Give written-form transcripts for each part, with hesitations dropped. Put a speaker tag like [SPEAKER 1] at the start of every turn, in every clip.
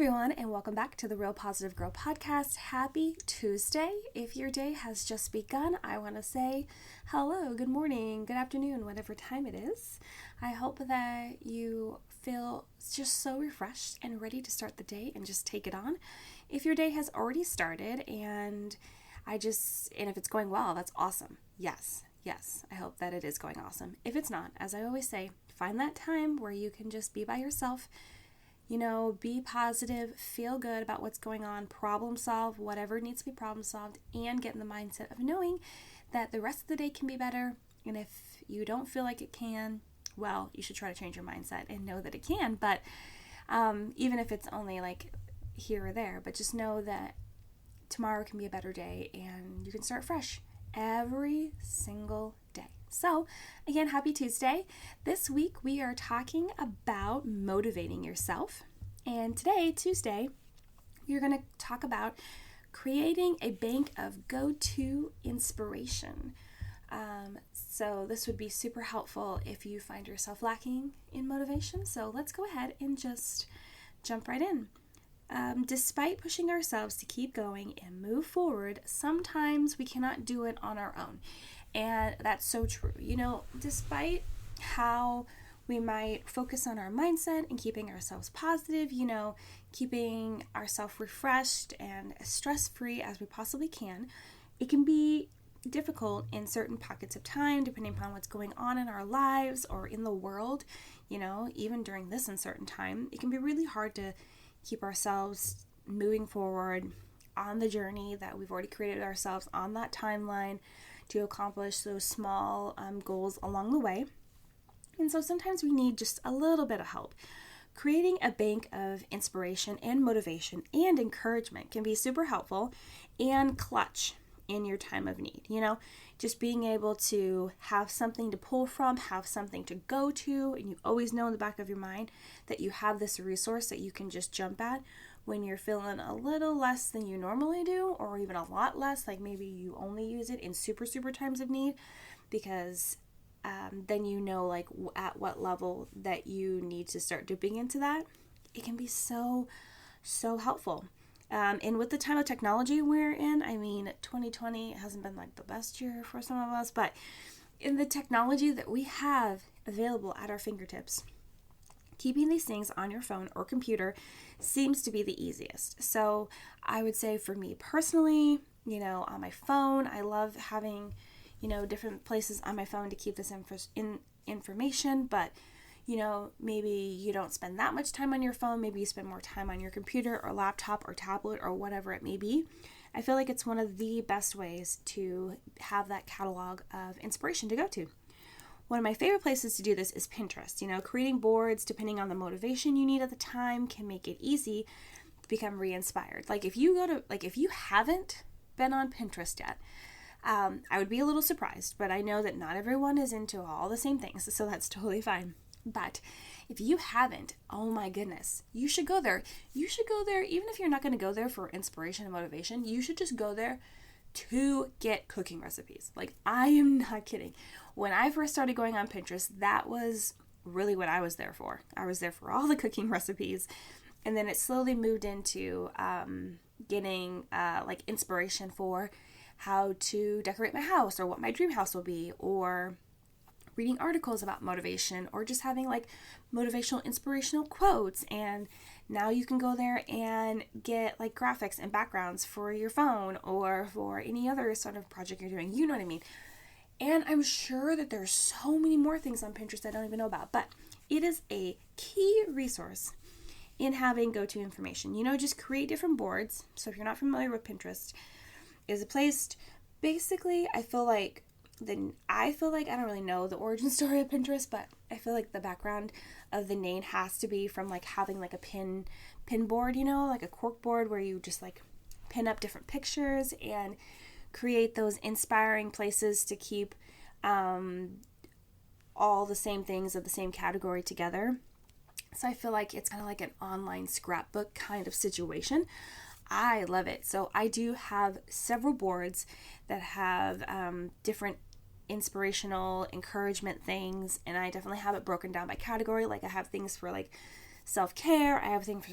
[SPEAKER 1] everyone, and welcome back to the Real Positive Girl podcast. Happy Tuesday. If your day has just begun, I want to say hello, good morning, good afternoon, whatever time it is. I hope that you feel just so refreshed and ready to start the day and just take it on. If your day has already started and if it's going well, that's awesome. Yes, I hope that it is going awesome. If it's not, as I always say, find that time where you can just be by yourself. Be positive, feel good about what's going on, problem solve whatever needs to be problem solved, and get in the mindset of knowing that the rest of the day can be better. And if you don't feel like it can, well, you should try to change your mindset and know that it can. But even if it's only like here or there, but just know that tomorrow can be a better day and you can start fresh every single day. So, again, happy Tuesday. This week we are talking about motivating yourself. And today, Tuesday, we're going to talk about creating a bank of go-to inspiration. So this would be super helpful if you find yourself lacking in motivation. So let's go ahead and just jump right in. Despite pushing ourselves to keep going and move forward, sometimes we cannot do it on our own. And that's so true. Despite how we might focus on our mindset and keeping ourselves positive, keeping ourselves refreshed and as stress-free as we possibly can, it can be difficult in certain pockets of time, depending upon what's going on in our lives or in the world. Even during this uncertain time, it can be really hard to keep ourselves moving forward on the journey that we've already created ourselves on that timeline to accomplish those small goals along the way. And so sometimes we need just a little bit of help. Creating a bank of inspiration and motivation and encouragement can be super helpful and clutch in your time of need. Just being able to have something to pull from, have something to go to, and you always know in the back of your mind that you have this resource that you can just jump at when you're feeling a little less than you normally do, or even a lot less, like maybe you only use it in super times of need, because then like at what level that you need to start dipping into that. It can be so helpful. And with the time of technology we're in, 2020 hasn't been like the best year for some of us, but in the technology that we have available at our fingertips, keeping these things on your phone or computer seems to be the easiest. So I would say for me personally, on my phone, I love having, different places on my phone to keep this information, but maybe you don't spend that much time on your phone. Maybe you spend more time on your computer or laptop or tablet or whatever it may be. I feel like it's one of the best ways to have that catalog of inspiration to go to. One of my favorite places to do this is Pinterest. Creating boards, depending on the motivation you need at the time, can make it easy to become re-inspired. If you haven't been on Pinterest yet, I would be a little surprised, but I know that not everyone is into all the same things, so that's totally fine. But if you haven't, oh my goodness, you should go there. You should go there, even if you're not going to go there for inspiration and motivation, you should just go there to get cooking recipes. I am not kidding. When I first started going on Pinterest, that was really what I was there for. I was there for all the cooking recipes. And then it slowly moved into getting inspiration for how to decorate my house or what my dream house will be, or reading articles about motivation, or just having motivational inspirational quotes. And now you can go there and get graphics and backgrounds for your phone or for any other sort of project you're doing. You know what I mean? And I'm sure that there's so many more things on Pinterest I don't even know about, but it is a key resource in having go-to information. Just create different boards. So if you're not familiar with Pinterest, is a place, basically, I feel like I don't really know the origin story of Pinterest, but I feel like the background of the name has to be from having a pin board, a cork board where you just pin up different pictures and create those inspiring places to keep all the same things of the same category together. So I feel like it's kind of like an online scrapbook kind of situation. I love it. So I do have several boards that have different inspirational encouragement things, and I definitely have it broken down by category. I have things for self-care, I have things for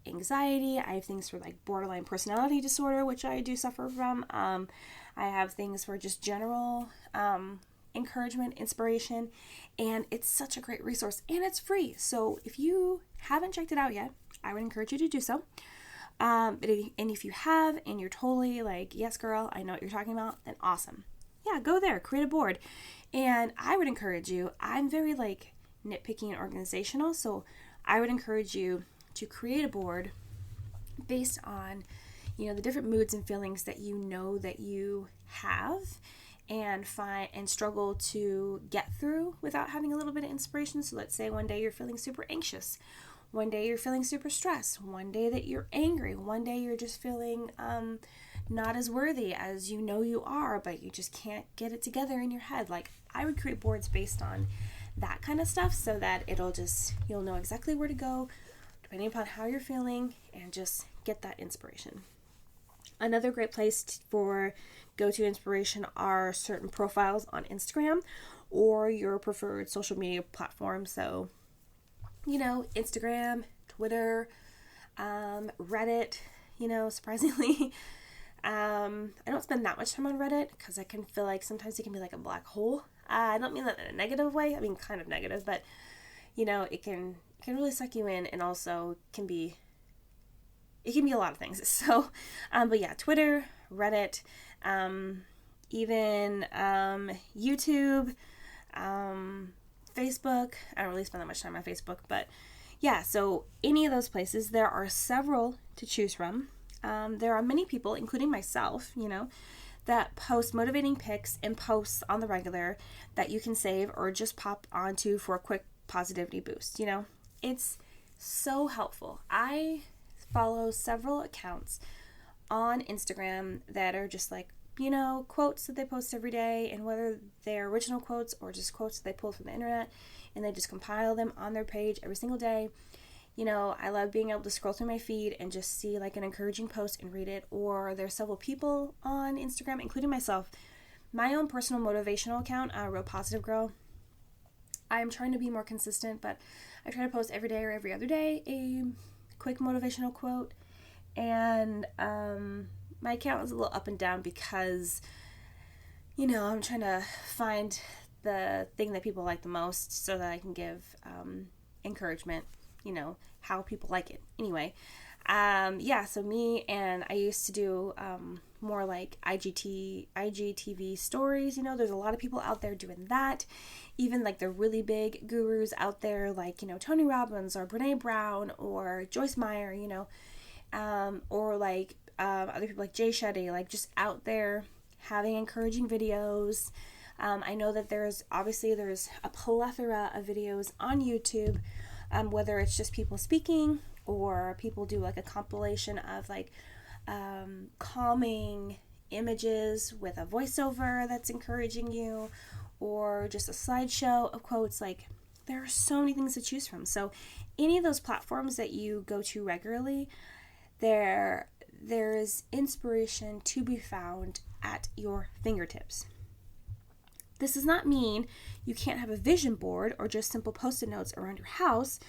[SPEAKER 1] anxiety. I have things for like borderline personality disorder, which I do suffer from. I have things for just general encouragement, inspiration, and it's such a great resource, and it's free. So if you haven't checked it out yet, I would encourage you to do so. And if you have, and you're totally like, yes, girl, I know what you're talking about, then awesome. Yeah, go there, create a board. And I would encourage you, I'm very like nitpicky and organizational, so I would encourage you to create a board based on, the different moods and feelings that you know that you have and find and struggle to get through without having a little bit of inspiration. So let's say one day you're feeling super anxious. One day you're feeling super stressed. One day that you're angry. One day you're just feeling not as worthy as you know you are, but you just can't get it together in your head. Like, I would create boards based on that kind of stuff so that you'll know exactly where to go depending upon how you're feeling and just get that inspiration. Another great place for go-to inspiration are certain profiles on Instagram or your preferred social media platform. So, Instagram, Twitter, Reddit, surprisingly. I don't spend that much time on Reddit because I can feel like sometimes it can be like a black hole. I don't mean that in a negative way. I mean, kind of negative, but, it can really suck you in, and also it can be a lot of things. So, but yeah, Twitter, Reddit, even YouTube, Facebook. I don't really spend that much time on Facebook, but yeah, so any of those places, there are several to choose from. There are many people, including myself, that post motivating pics and posts on the regular that you can save or just pop onto for a quick positivity boost. It's so helpful. I follow several accounts on Instagram that are just like, quotes that they post every day, and whether they're original quotes or just quotes that they pull from the internet, and they just compile them on their page every single day. I love being able to scroll through my feed and just see like an encouraging post and read it. Or there's several people on Instagram, including myself, my own personal motivational account, RealPositiveGirl. I'm trying to be more consistent, but I try to post every day or every other day a quick motivational quote. And my account is a little up and down because, I'm trying to find the thing that people like the most so that I can give encouragement, how people like it. Anyway, so me, and I used to do more like IGTV stories. There's a lot of people out there doing that. Even like the really big gurus out there, like, Tony Robbins or Brene Brown or Joyce Meyer, or like other people like Jay Shetty, like just out there having encouraging videos. I know that there's a plethora of videos on YouTube, whether it's just people speaking or people do like a compilation of like calming images with a voiceover that's encouraging you, or just a slideshow of quotes. Like, there are so many things to choose from. So any of those platforms that you go to regularly, there's inspiration to be found at your fingertips. This does not mean you can't have a vision board or just simple post-it notes around your house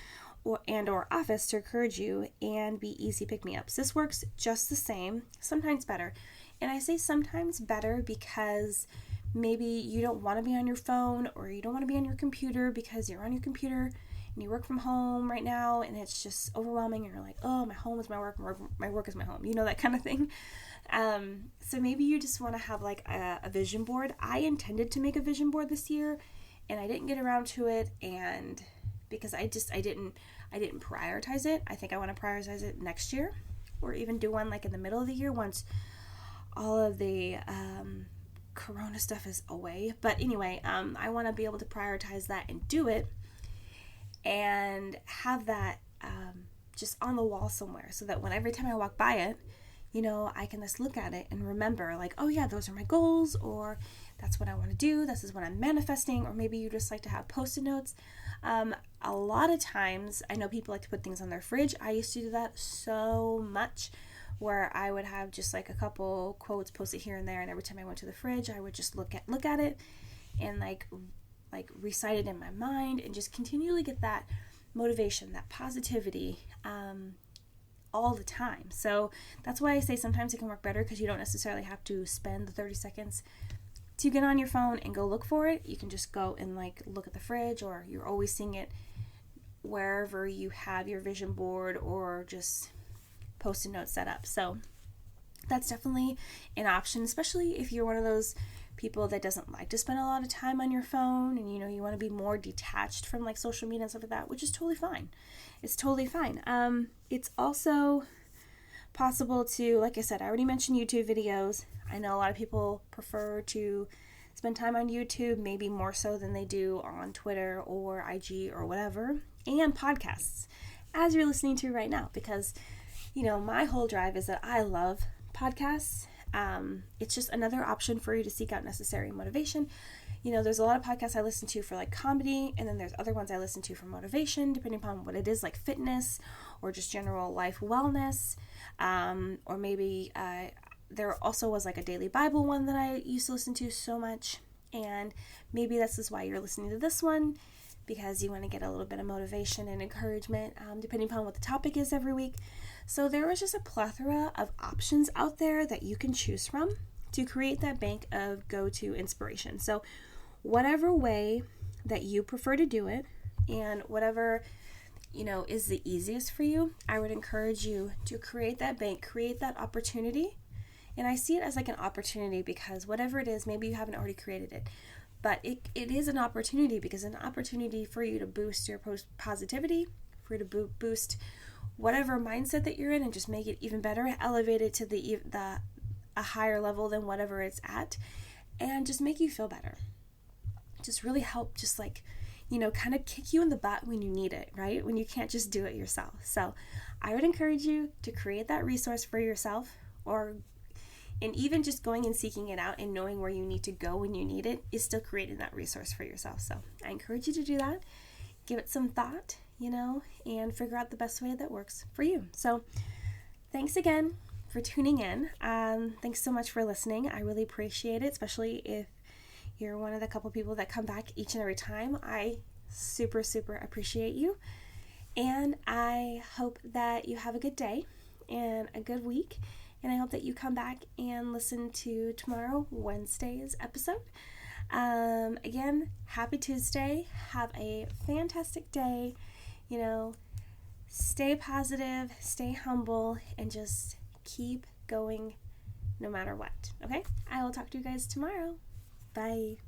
[SPEAKER 1] or office to encourage you and be easy pick-me-ups. This works just the same, sometimes better. And I say sometimes better because maybe you don't want to be on your phone, or you don't want to be on your computer because you're on your computer and you work from home right now and it's just overwhelming, and you're like, oh, my home is my work, my work is my home, that kind of thing. So maybe you just want to have like a vision board. I intended to make a vision board this year and I didn't get around to it, and because I didn't prioritize it. I think I want to prioritize it next year, or even do one like in the middle of the year once all of the Corona stuff is away. But anyway, I want to be able to prioritize that and do it, and have that just on the wall somewhere, so that every time I walk by it, I can just look at it and remember, like, oh yeah, those are my goals, or that's what I want to do, this is what I'm manifesting. Or maybe you just like to have post-it notes. A lot of times, I know people like to put things on their fridge. I used to do that so much, where I would have just like a couple quotes posted here and there, and every time I went to the fridge, I would just look at it and like recite it in my mind, and just continually get that motivation, that positivity, all the time. So that's why I say sometimes it can work better, because you don't necessarily have to spend the 30 seconds to get on your phone and go look for it. You can just go and like look at the fridge, or you're always seeing it wherever you have your vision board or just post-it notes set up. So that's definitely an option, especially if you're one of those people that doesn't like to spend a lot of time on your phone, and you want to be more detached from like social media and stuff like that, which is totally fine. It's totally fine. It's also possible to, like I said, I already mentioned YouTube videos. I know a lot of people prefer to spend time on YouTube, maybe more so than they do on Twitter or IG or whatever, and podcasts, as you're listening to right now, because my whole drive is that I love podcasts. It's just another option for you to seek out necessary motivation. There's a lot of podcasts I listen to for like comedy, and then there's other ones I listen to for motivation, depending upon what it is, like fitness or just general life wellness. Or maybe there also was like a daily Bible one that I used to listen to so much. And maybe this is why you're listening to this one, because you want to get a little bit of motivation and encouragement, depending upon what the topic is every week. So there was just a plethora of options out there that you can choose from to create that bank of go-to inspiration. So whatever way that you prefer to do it, and whatever is the easiest for you, I would encourage you to create that bank, create that opportunity. And I see it as like an opportunity, because whatever it is, maybe you haven't already created it, but it is an opportunity, because it's an opportunity for you to boost your positivity, for you to boost whatever mindset that you're in, and just make it even better, elevate it to a higher level than whatever it's at, and just make you feel better. Just really help, just like, kind of kick you in the butt when you need it, right? When you can't just do it yourself. So I would encourage you to create that resource for yourself, and even just going and seeking it out and knowing where you need to go when you need it is still creating that resource for yourself. So I encourage you to do that. Give it some thought, and figure out the best way that works for you. So thanks again for tuning in. Thanks so much for listening. I really appreciate it, especially if you're one of the couple people that come back each and every time. I super, super appreciate you. And I hope that you have a good day and a good week. And I hope that you come back and listen to tomorrow, Wednesday's episode. Again, happy Tuesday. Have a fantastic day. Stay positive, stay humble, and just keep going no matter what. Okay? I will talk to you guys tomorrow. Bye.